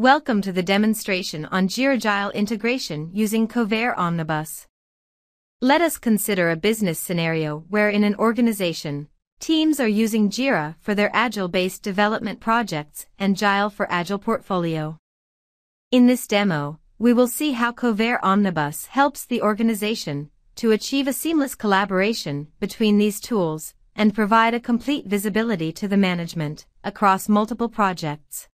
Welcome to the demonstration on Jira Jile integration using Kovair Omnibus. Let us consider a business scenario where in an organization, teams are using Jira for their Agile-based development projects and Jile for Agile portfolio. In this demo, we will see how Kovair Omnibus helps the organization to achieve a seamless collaboration between these tools and provide a complete visibility to the management across multiple projects.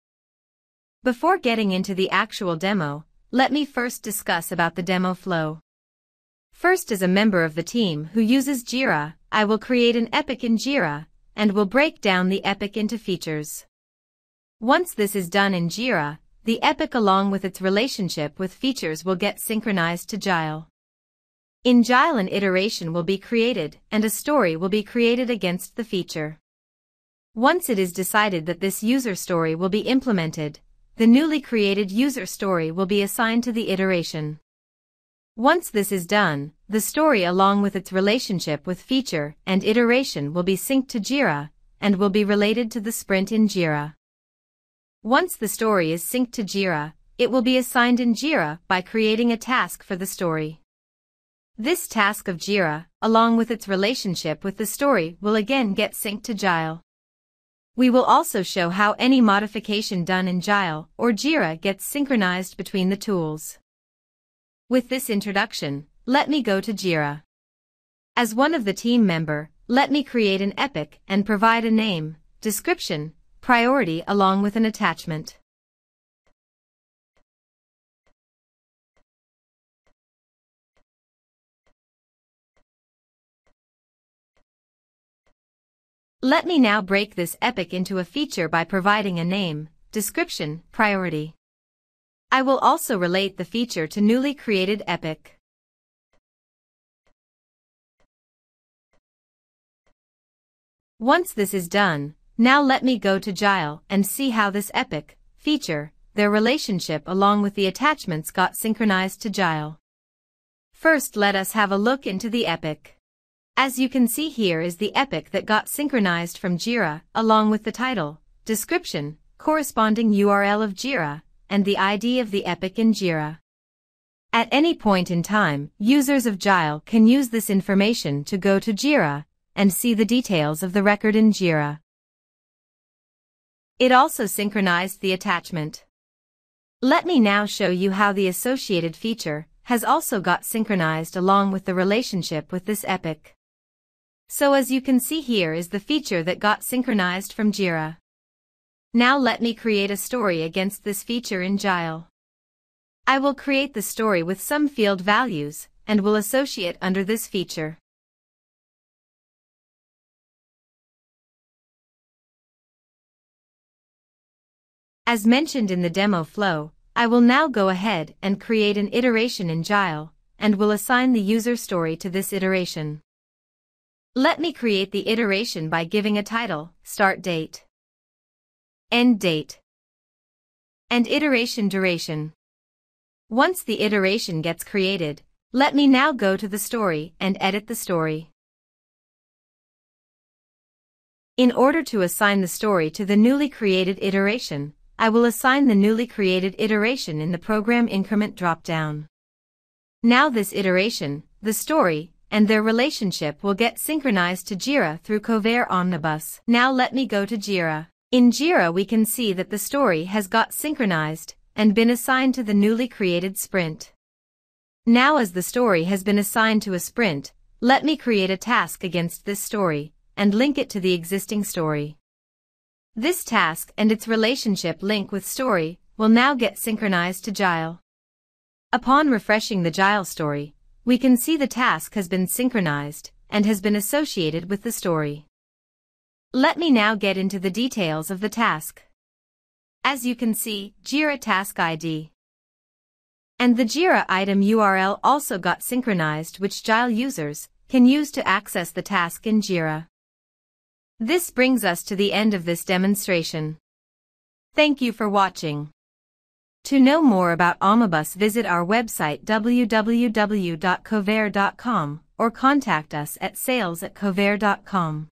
Before getting into the actual demo, let me first discuss about the demo flow. First, as a member of the team who uses Jira, I will create an epic in Jira and will break down the epic into features. Once this is done in Jira, the epic along with its relationship with features will get synchronized to Jile. In Jile, an iteration will be created and a story will be created against the feature. Once it is decided that this user story will be implemented, the newly created user story will be assigned to the iteration. Once this is done, the story along with its relationship with feature and iteration will be synced to Jira and will be related to the sprint in Jira. Once the story is synced to Jira, it will be assigned in Jira by creating a task for the story. This task of Jira, along with its relationship with the story, will again get synced to Jile. We will also show how any modification done in Jile or Jira gets synchronized between the tools. With this introduction, let me go to Jira. As one of the team member, let me create an epic and provide a name, description, priority along with an attachment. Let me now break this epic into a feature by providing a name, description, priority. I will also relate the feature to newly created epic. Once this is done, now let me go to Jile and see how this epic, feature, their relationship along with the attachments got synchronized to Jile. First, let us have a look into the epic. As you can see, here is the epic that got synchronized from Jira, along with the title, description, corresponding URL of Jira, and the ID of the epic in Jira. At any point in time, users of Jile can use this information to go to Jira and see the details of the record in Jira. It also synchronized the attachment. Let me now show you how the associated feature has also got synchronized along with the relationship with this epic. So as you can see, here is the feature that got synchronized from Jira. Now let me create a story against this feature in Jile. I will create the story with some field values and will associate under this feature. As mentioned in the demo flow, I will now go ahead and create an iteration in Jile and will assign the user story to this iteration. Let me create the iteration by giving a title, start date, end date, and iteration duration. Once the iteration gets created, let me now go to the story and edit the story. In order to assign the story to the newly created iteration, I will assign the newly created iteration in the Program Increment drop-down. Now this iteration, the story, and their relationship will get synchronized to Jira through Kovair Omnibus. Now let me go to Jira. In Jira, we can see that the story has got synchronized and been assigned to the newly created sprint. Now, as the story has been assigned to a sprint, let me create a task against this story and link it to the existing story. This task and its relationship link with story will now get synchronized to Jile. Upon refreshing the Jile story, we can see the task has been synchronized and has been associated with the story. Let me now get into the details of the task. As you can see, Jira task ID and the Jira item URL also got synchronized, which Jile users can use to access the task in Jira. This brings us to the end of this demonstration. Thank you for watching. To know more about Omnibus, visit our website www.kovair.com or contact us at sales@kovair.com.